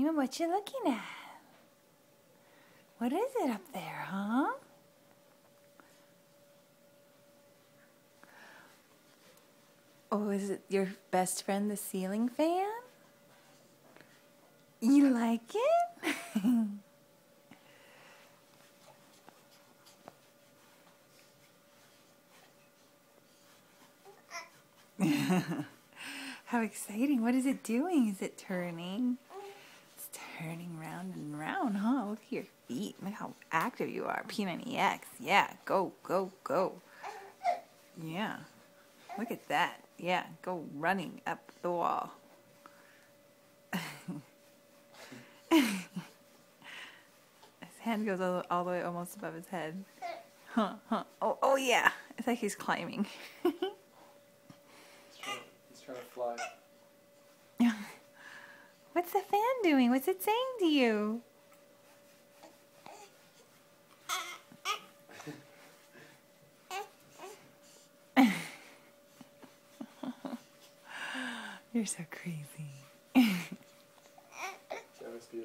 Mimo, what you looking at? What is it up there, huh? Oh, is it your best friend, the ceiling fan? You like it? How exciting. What is it doing? Is it turning? It's turning round and round, huh? Look at your feet. Look how active you are. P90X. Yeah, go, go, go. Yeah. Look at that. Yeah, go running up the wall. His hand goes all the way almost above his head. Huh, huh. Oh yeah. It's like he's climbing. He's trying to fly. What's the fan doing? What's it saying to you? You're so crazy. That must be